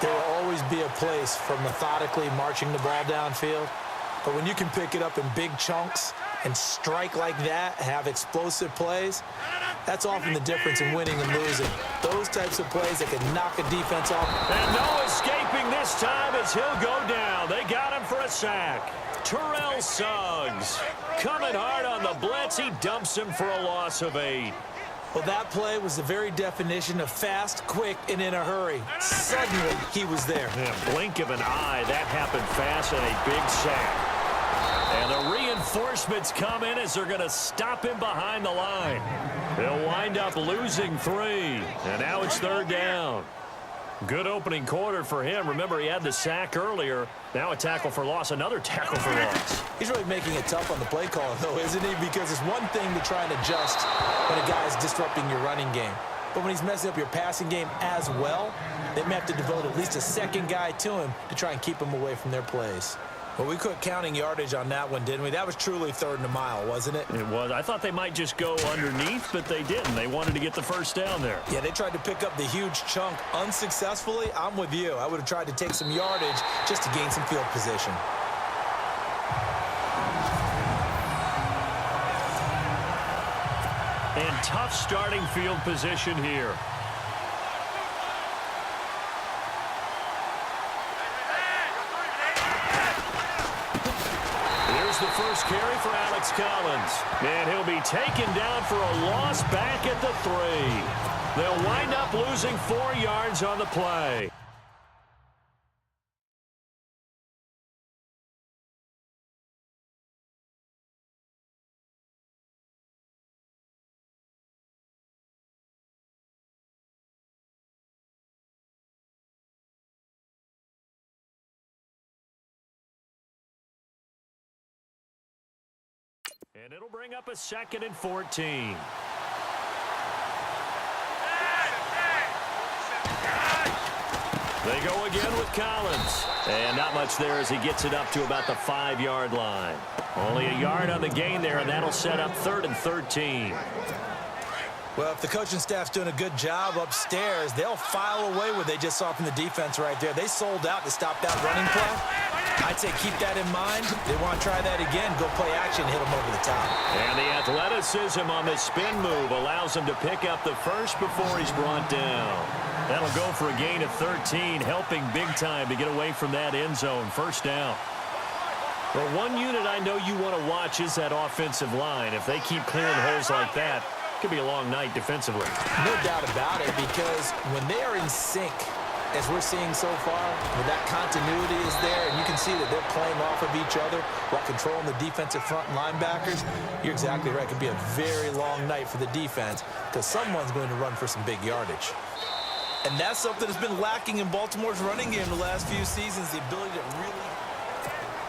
There will always be a place for methodically marching the ball downfield. But when you can pick it up in big chunks and strike like that, have explosive plays, that's often the difference in winning and losing. Those types of plays that can knock a defense off. And no escaping this time as he'll go down. They got him for a sack. Terrell Suggs coming hard on the blitz. He dumps him for a loss of 8. Well, that play was the very definition of fast, quick, and in a hurry. Suddenly, he was there. Yeah, blink of an eye. That happened fast and a big sack. And the reinforcements come in as they're going to stop him behind the line. They'll wind up losing 3. And now it's 3rd down. Good opening quarter for him. Remember, he had the sack earlier. Now a tackle for loss, another tackle for loss. He's really making it tough on the play call, though, isn't he? Because it's one thing to try and adjust when a guy's disrupting your running game. But when he's messing up your passing game as well, they may have to devote at least a second guy to him to try and keep him away from their plays. Well, we quit counting yardage on that one, didn't we? That was truly 3rd and a mile, wasn't it? It was. I thought they might just go underneath, but they didn't. They wanted to get the first down there. Yeah, they tried to pick up the huge chunk unsuccessfully. I'm with you. I would have tried to take some yardage just to gain some field position. And tough starting field position here. The first carry for Alex Collins. And he'll be taken down for a loss back at the 3. They'll wind up losing 4 yards on the play. And it'll bring up a 2nd and 14. They go again with Collins. And not much there as he gets it up to about the 5-yard line. Only a yard on the gain there, and that'll set up 3rd and 13. Well, if the coaching staff's doing a good job upstairs, they'll file away what they just saw from the defense right there. They sold out to stop that running play. I'd say keep that in mind. They want to try that again. Go play action, hit them over the top. And the athleticism on the spin move allows him to pick up the first before he's brought down. That'll go for a gain of 13, helping big time to get away from that end zone. First down. Well, one unit I know you want to watch is that offensive line. If they keep clearing holes like that, it could be a long night defensively. No doubt about it, because when they are in sync, as we're seeing so far, where that continuity is there, and you can see that they're playing off of each other while controlling the defensive front and linebackers, you're exactly right. It could be a very long night for the defense because someone's going to run for some big yardage. And that's something that's been lacking in Baltimore's running game the last few seasons, the ability to really...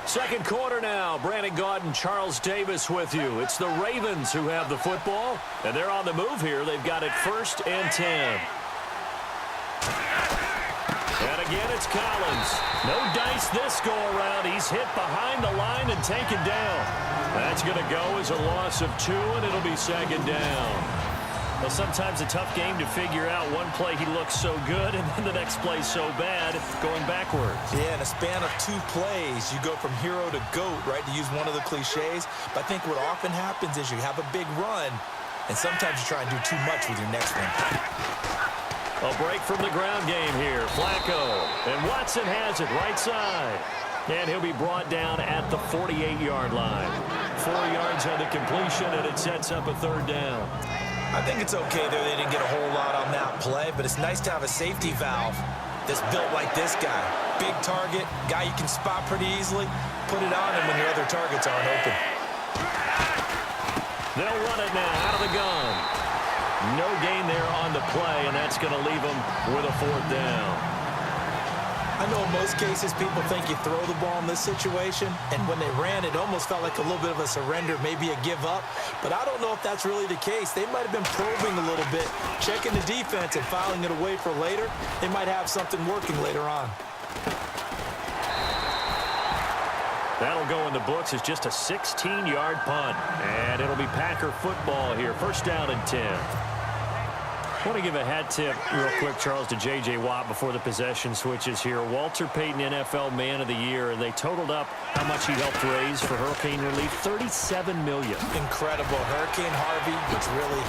Second quarter now. Brandon Gaudin, Charles Davis with you. It's the Ravens who have the football, and they're on the move here. They've got it 1st and 10. And again, it's Collins. No dice this go-around. He's hit behind the line and taken down. That's going to go as a loss of 2, and it'll be 2nd down. Well, sometimes a tough game to figure out. One play he looks so good, and then the next play so bad, going backwards. Yeah, in a span of 2 plays, you go from hero to GOAT, right, to use one of the cliches. But I think what often happens is you have a big run, and sometimes you try and do too much with your next one. A break from the ground game here. Flacco. And Watson has it right side. And he'll be brought down at the 48-yard line. 4 yards on the completion, and it sets up a 3rd down. I think it's okay there. They didn't get a whole lot on that play, but it's nice to have a safety valve that's built like this guy. Big target, guy you can spot pretty easily. Put it on him when your other targets aren't open. They'll run it now out of the gun. No gain there on the play, and that's going to leave them with a 4th down. I know in most cases people think you throw the ball in this situation, and when they ran, it almost felt like a little bit of a surrender, maybe a give up. But I don't know if that's really the case. They might have been probing a little bit, checking the defense and filing it away for later. They might have something working later on. That'll go in the books as just a 16-yard punt. And it'll be Packer football here. 1st down and 10. I want to give a hat tip real quick, Charles, to J.J. Watt before the possession switches here. Walter Payton, NFL Man of the Year, and they totaled up how much he helped raise for hurricane relief, $37 million. Incredible. Hurricane Harvey, which really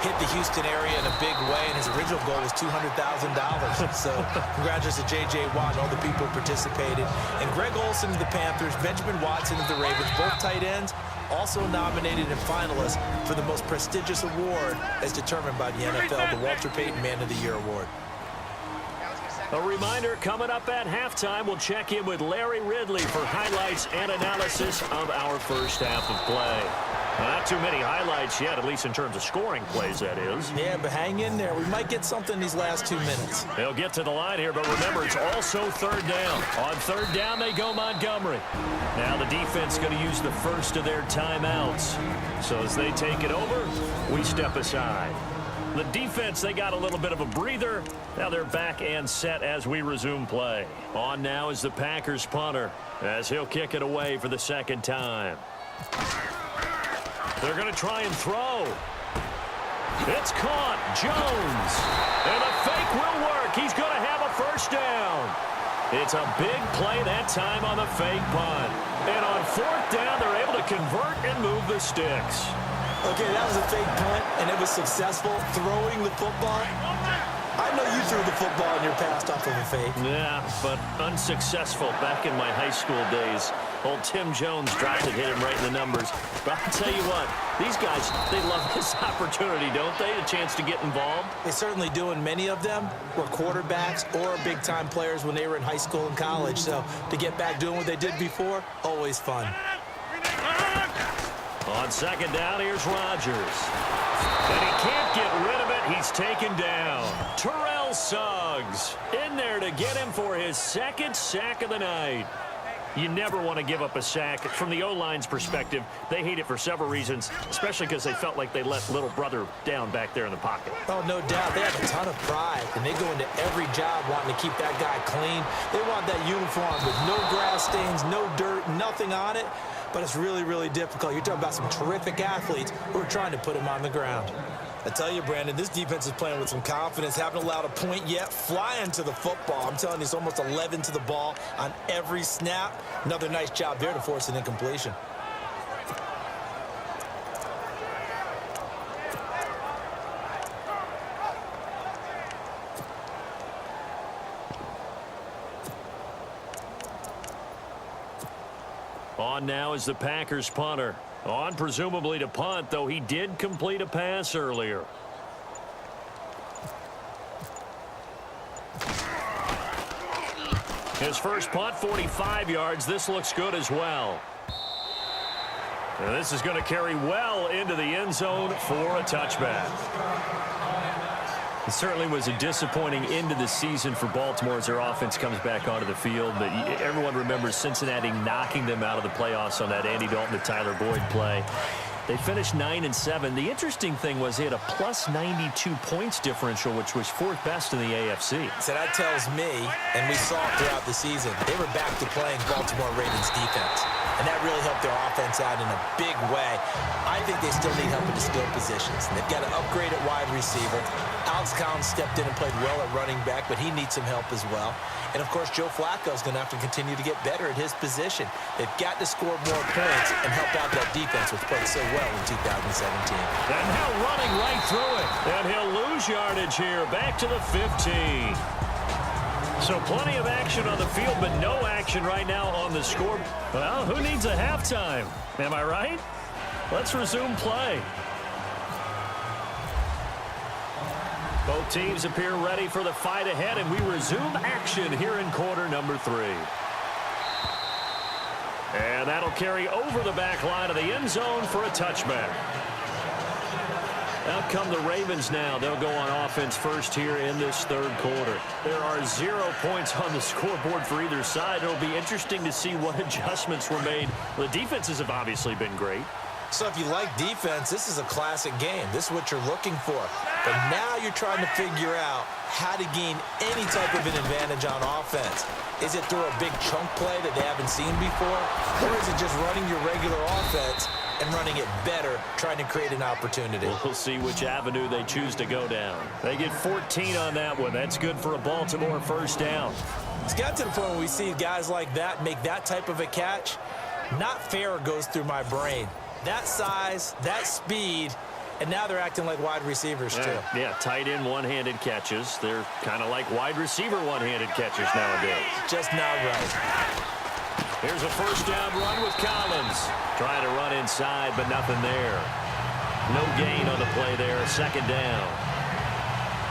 hit the Houston area in a big way, and his original goal was $200,000. So congratulations to J.J. Watt and all the people who participated. And Greg Olsen of the Panthers, Benjamin Watson of the Ravens, both tight ends, also nominated and finalists for the most prestigious award as determined by the NFL, the Walter Payton Man of the Year Award. A reminder, coming up at halftime, we'll check in with Larry Ridley for highlights and analysis of our first half of play. Not too many highlights yet, at least in terms of scoring plays, that is. Yeah, but hang in there. We might get something these last 2 minutes. They'll get to the line here, but remember, it's also third down. On third down, they go Montgomery. Now the defense going to use the first of their timeouts. So as they take it over, we step aside. The defense, they got a little bit of a breather. Now they're back and set as we resume play. On now is the Packers punter, as he'll kick it away for the second time. They're going to try and throw. It's caught. Jones. And the fake will work. He's going to have a first down. It's a big play that time on the fake punt. And on fourth down, they're able to convert and move the sticks. Okay, that was a fake punt, and it was successful throwing the football. I know you threw the football in your past off of a fake. Yeah, but unsuccessful back in my high school days. Old Tim Jones dropped it, hit him right in the numbers. But I'll tell you what, these guys, they love this opportunity, don't they? A chance to get involved. They certainly do, and many of them were quarterbacks or big-time players when they were in high school and college. So to get back doing what they did before, always fun. On second down, here's Rodgers. And he can't get rid of it. He's taken down. Terrell Suggs in there to get him for his second sack of the night. You never want to give up a sack. From the O-line's perspective, they hate it for several reasons, especially because they felt like they let little brother down back there in the pocket. Oh, no doubt. They have a ton of pride, and they go into every job wanting to keep that guy clean. They want that uniform with no grass stains, no dirt, nothing on it. But it's really, really difficult. You're talking about some terrific athletes who are trying to put him on the ground. I tell you, Brandon, this defense is playing with some confidence. Haven't allowed a point yet. Flying to the football. I'm telling you, it's almost 11 to the ball on every snap. Another nice job there to force an incompletion. On now is the Packers punter. On presumably to punt, though he did complete a pass earlier. His first punt, 45 yards. This looks good as well. And this is going to carry well into the end zone for a touchback. It certainly was a disappointing end of the season for Baltimore as their offense comes back onto the field. But everyone remembers Cincinnati knocking them out of the playoffs on that Andy Dalton to Tyler Boyd play. They finished 9-7. The interesting thing was they had a plus 92 points differential, which was fourth best in the AFC. So that tells me, and we saw it throughout the season, they were back to playing Baltimore Ravens defense. And that really helped their offense out in a big way. I think they still need help in the skill positions. They've got to upgrade at wide receiver. Alex Collins stepped in and played well at running back, but he needs some help as well. And, of course, Joe Flacco is going to have to continue to get better at his position. They've got to score more points and help out that defense, which played so well in 2017. And now running right through it. And he'll lose yardage here. Back to the 15. So plenty of action on the field, but no action right now on the score. Well, who needs a halftime? Am I right? Let's resume play. Both teams appear ready for the fight ahead, and we resume action here in quarter number 3. And that'll carry over the back line of the end zone for a touchback. Out come the Ravens now. They'll go on offense first here in this third quarter. There are 0 points on the scoreboard for either side. It'll be interesting to see what adjustments were made. The defenses have obviously been great. So if you like defense, this is a classic game. This is what you're looking for. But now you're trying to figure out how to gain any type of an advantage on offense. Is it through a big chunk play that they haven't seen before? Or is it just running your regular offense and running it better, trying to create an opportunity. We'll see which avenue they choose to go down. They get 14 on that one. That's good for a Baltimore first down. It's got to the point where we see guys like that make that type of a catch. Not fair goes through my brain. That size, that speed, and now they're acting like wide receivers too. Yeah, tight end one-handed catches. They're kind of like wide receiver one-handed catches nowadays. Just not right. Here's a first down run with Collins. Trying to run inside, but nothing there. No gain on the play there. Second down.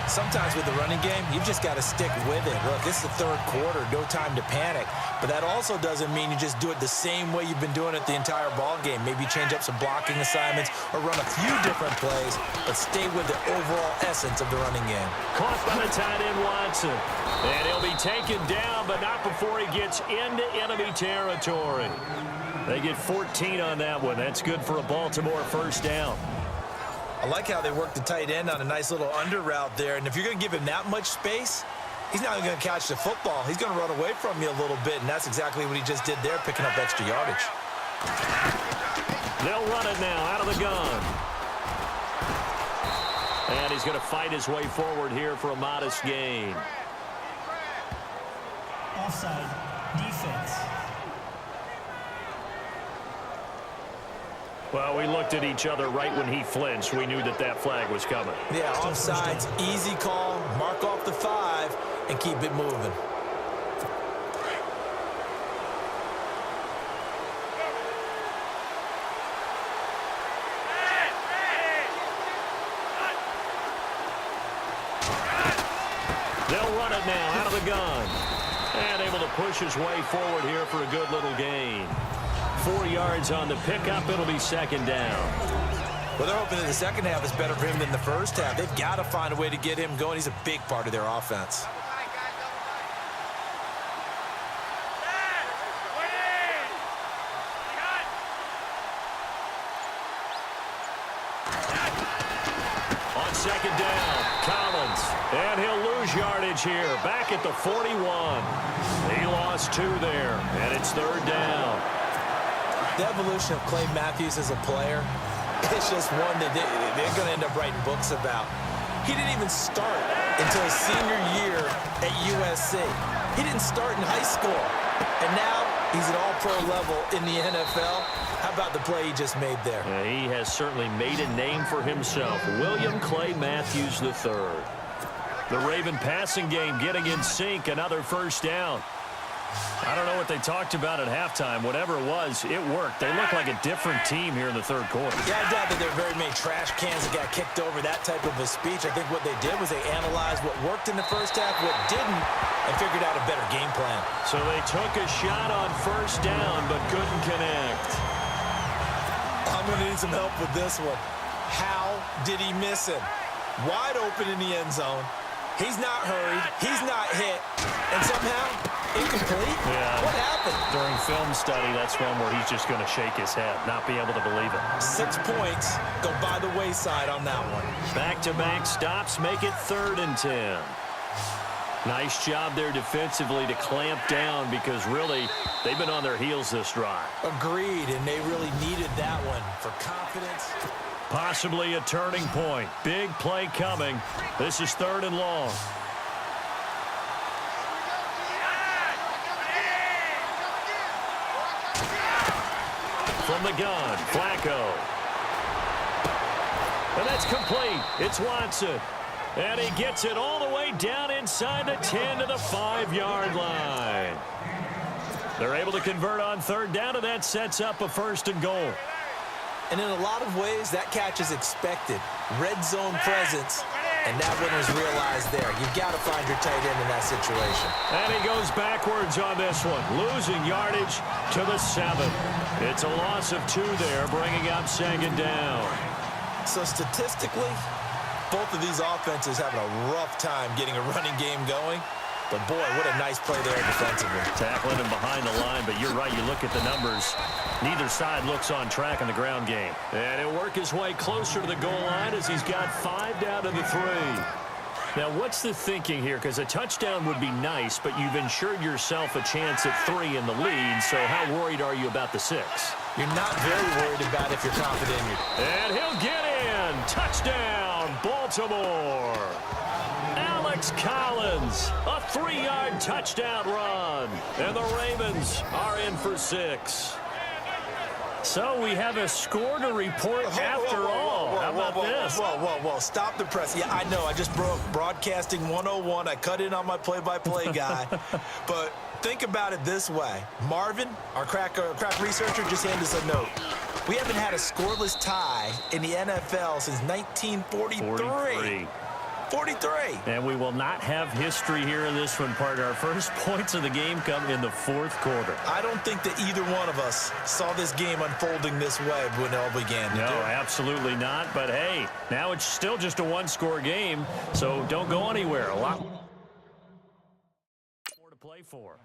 Sometimes with the running game, you've just got to stick with it. Look, this is the third quarter, no time to panic. But that also doesn't mean you just do it the same way you've been doing it the entire ball game. Maybe change up some blocking assignments or run a few different plays, but stay with the overall essence of the running game. Caught by the tight end Watson. And he'll be taken down, but not before he gets into enemy territory. They get 14 on that one. That's good for a Baltimore first down. I like how they work the tight end on a nice little under route there. And if you're going to give him that much space, he's not going to catch the football. He's going to run away from you a little bit, and that's exactly what he just did there, picking up extra yardage. They'll run it now out of the gun. And he's going to fight his way forward here for a modest gain. Offside, defense. Well, we looked at each other right when he flinched. We knew that that flag was coming. Yeah, offsides, easy call, mark off the 5, and keep it moving. They'll run it now out of the gun. And able to push his way forward here for a good little gain. 4 yards on the pickup. It'll be second down. Well, they're hoping that the second half is better for him than the first half. They've got to find a way to get him going. He's a big part of their offense. On second down, Collins. And he'll lose yardage here. Back at the 41. He lost 2 there. And it's third down. The evolution of Clay Matthews as a player, it's just one that they're going to end up writing books about. He didn't even start until his senior year at USC. He didn't start in high school. And now he's at all-pro level in the NFL. How about the play he just made there? Yeah, he has certainly made a name for himself. William Clay Matthews III. The Raven passing game getting in sync. Another first down. I don't know what they talked about at halftime. Whatever it was, it worked. They look like a different team here in the third quarter. Yeah, I doubt that there are very many trash cans that got kicked over, that type of a speech. I think what they did was they analyzed what worked in the first half, what didn't, and figured out a better game plan. So they took a shot on first down, but couldn't connect. I'm going to need some help with this one. How did he miss him? Wide open in the end zone. He's not hurried. He's not hit. And somehow, incomplete? Yeah. What happened? During film study, that's one where he's just going to shake his head, not be able to believe it. 6 points go by the wayside on that one. Back-to-back stops make it 3rd and 10. Nice job there defensively to clamp down because really they've been on their heels this drive. Agreed, and they really needed that one for confidence. Possibly a turning point. Big play coming. This is 3rd and long. From the gun, Flacco. And that's complete. It's Watson. And he gets it all the way down inside the 10 to the 5-yard line. They're able to convert on 3rd down, and that sets up a 1st and goal. And in a lot of ways, that catch is expected. Red zone presence, and that one was realized there. You've got to find your tight end in that situation. And he goes backwards on this one, losing yardage to the 7. It's a loss of 2 there, bringing up 2nd down. So statistically, both of these offenses having a rough time getting a running game going. But, boy, what a nice play there defensively. Tackling him behind the line, but you're right. You look at the numbers. Neither side looks on track in the ground game. And he'll work his way closer to the goal line as he's got 5 down to the 3. Now, what's the thinking here? Because a touchdown would be nice, but you've ensured yourself a chance at 3 in the lead, so how worried are you about the 6? You're not very worried about it if you're confident in your... And he'll get in. Touchdown, Baltimore. Alex Collins, a 3-yard touchdown run. And the Ravens are in for 6. So we have a score to report after all. How about this? Whoa. Stop the press. Yeah, I know. I just broke broadcasting 101. I cut in on my play-by-play guy. But think about it this way. Marvin, our crack researcher, just handed us a note. We haven't had a scoreless tie in the NFL since 1943. 43. And we will not have history here in this one, partner. Our first points of the game come in the 4th quarter. I don't think that either one of us saw this game unfolding this way when it all began. No, absolutely not. But, hey, now it's still just a 1-score game, so don't go anywhere. A lot more to play for.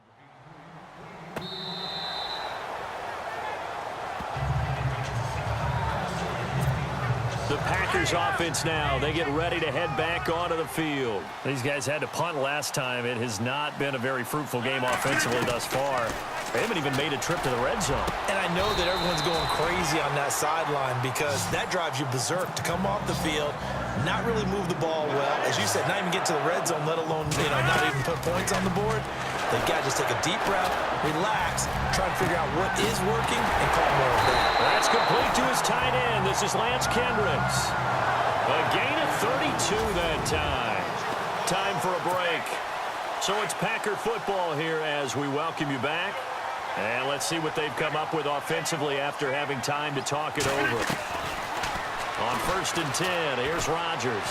The Packers offense now. They get ready to head back onto the field. These guys had to punt last time. It has not been a very fruitful game offensively thus far. They haven't even made a trip to the red zone. And I know that everyone's going crazy on that sideline because that drives you berserk to come off the field, not really move the ball well. As you said, not even get to the red zone, let alone, not even put points on the board. They've got to just take a deep breath, relax, try to figure out what is working, and call more of that. That's complete to his tight end. This is Lance Kendricks. A gain of 32 that time. Time for a break. So it's Packer football here as we welcome you back. And let's see what they've come up with offensively after having time to talk it over. On 1st and 10, here's Rodgers.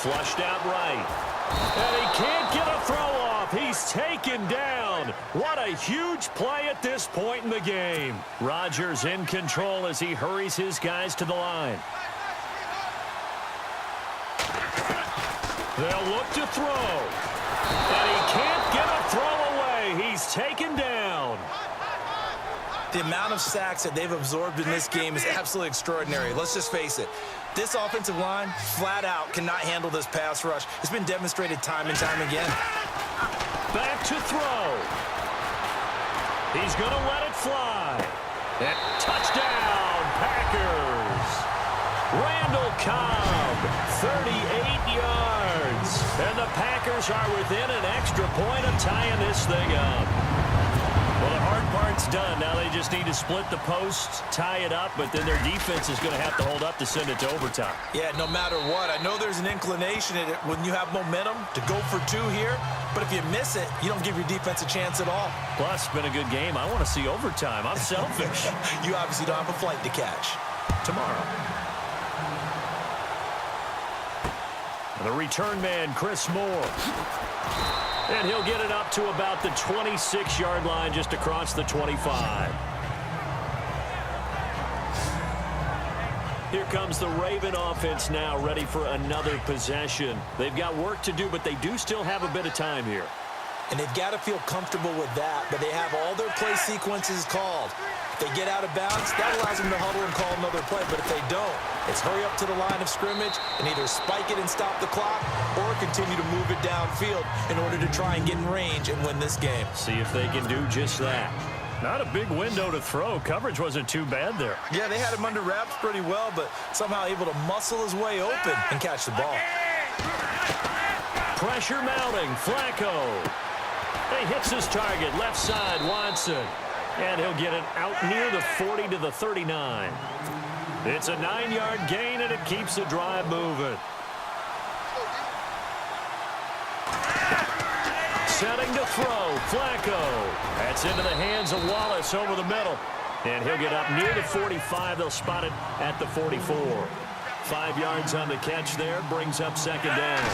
Flushed out right. And he can't get a throw off. He's taken down. What a huge play at this point in the game. Rodgers in control as he hurries his guys to the line. They'll look to throw. And he can't get a throw away. He's taken down. The amount of sacks that they've absorbed in this game is absolutely extraordinary. Let's just face it. This offensive line, flat out, cannot handle this pass rush. It's been demonstrated time and time again. Back to throw. He's going to let it fly. And touchdown, Packers. Randall Cobb, 38 yards. And the Packers are within an extra point of tying this thing up. Well, the hard part's done. Now they just need to split the posts, tie it up, but then their defense is going to have to hold up to send it to overtime. Yeah, no matter what. I know there's an inclination in it when you have momentum to go for 2 here, but if you miss it, you don't give your defense a chance at all. Plus, it's been a good game. I want to see overtime. I'm selfish. You obviously don't have a flight to catch. Tomorrow. The return man, Chris Moore. And he'll get it up to about the 26-yard line just across the 25. Here comes the Raven offense now, ready for another possession. They've got work to do, but they do still have a bit of time here. And they've got to feel comfortable with that, but they have all their play sequences called. If they get out of bounds, that allows them to huddle and call another play, but if they don't, it's hurry up to the line of scrimmage and either spike it and stop the clock or continue to move it downfield in order to try and get in range and win this game. See if they can do just that. Not a big window to throw. Coverage wasn't too bad there. Yeah, they had him under wraps pretty well, but somehow able to muscle his way open and catch the ball. Pressure mounting. Flacco. He hits his target. Left side, Watson. And he'll get it out near the 40 to the 39. It's a 9-yard gain, and it keeps the drive moving. Setting to throw. Flacco. That's into the hands of Wallace over the middle. And he'll get up near the 45. They'll spot it at the 44. 5 yards on the catch there. Brings up 2nd down.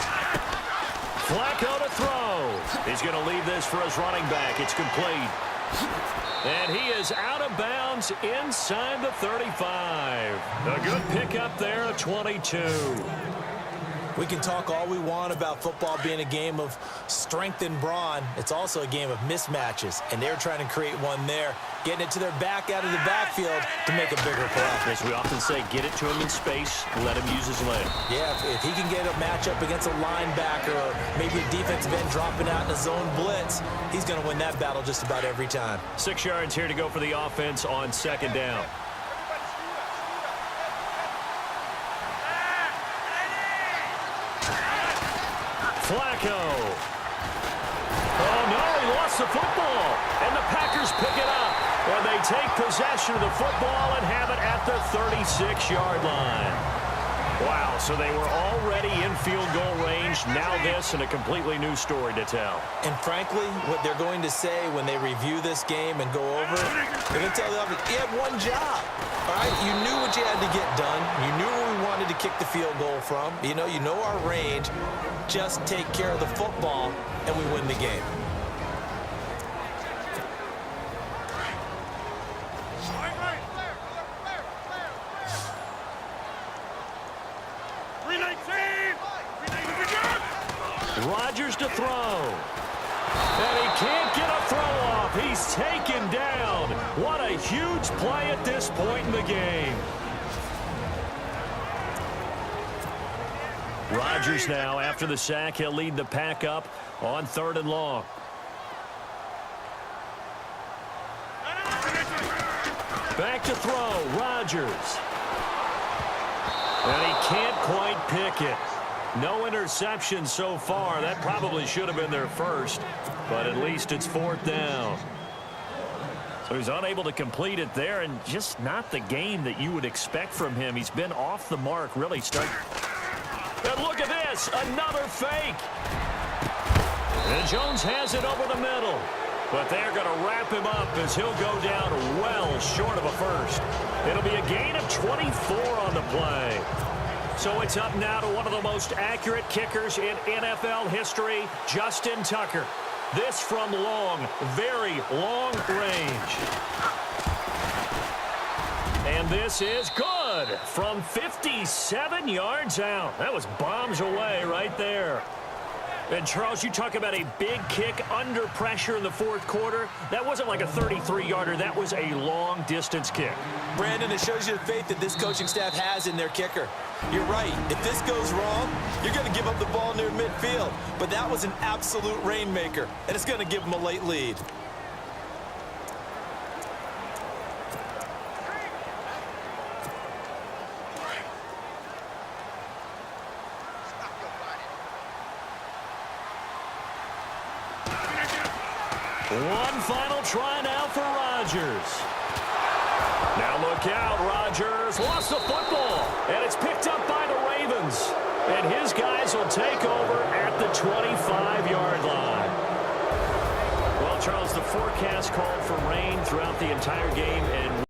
Flacco to throw. He's going to leave this for his running back. It's complete. And he is out of bounds inside the 35. A good pickup there, a 22. We can talk all we want about football being a game of strength and brawn. It's also a game of mismatches, and they're trying to create one there, getting it to their back out of the backfield to make a bigger play. As we often say, get it to him in space, let him use his leg. Yeah, if he can get a matchup against a linebacker or maybe a defensive end dropping out in a zone blitz, he's going to win that battle just about every time. 6 yards here to go for the offense on second down. Flacco. Oh, no, he lost the football. And the Packers pick it up. And they take possession of the football and have it at the 36-yard line. Wow, so they were already in field goal range. Now this and a completely new story to tell. And frankly, what they're going to say when they review this game and go over it, they're going to tell the offense, you had one job. All right, you knew what you had to get done. You knew where we wanted to kick the field goal from. You know our range. Just take care of the football, and we win the game. Rodgers to throw. And he can't get a throw off. He's taken down. What a huge play at this point in the game. Rodgers now, after the sack, he'll lead the pack up on 3rd and long. Back to throw, Rodgers. And he can't quite pick it. No interception so far. That probably should have been their first, but at least it's 4th down. So he's unable to complete it there, and just not the game that you would expect from him. He's been off the mark, really starting. And look at this, another fake. And Jones has it over the middle. But they're going to wrap him up as he'll go down well short of a first. It'll be a gain of 24 on the play. So it's up now to one of the most accurate kickers in NFL history, Justin Tucker. This from long, very long range. And this is good from 57 yards out. That was bombs away right there. And, Charles, you talk about a big kick under pressure in the 4th quarter. That wasn't like a 33-yarder. That was a long-distance kick. Brandon, it shows you the faith that this coaching staff has in their kicker. You're right. If this goes wrong, you're going to give up the ball near midfield. But that was an absolute rainmaker, and it's going to give them a late lead. One final try now for Rodgers. Now look out, Rodgers lost the football, and it's picked up by the Ravens. And his guys will take over at the 25-yard line. Well, Charles, the forecast called for rain throughout the entire game, and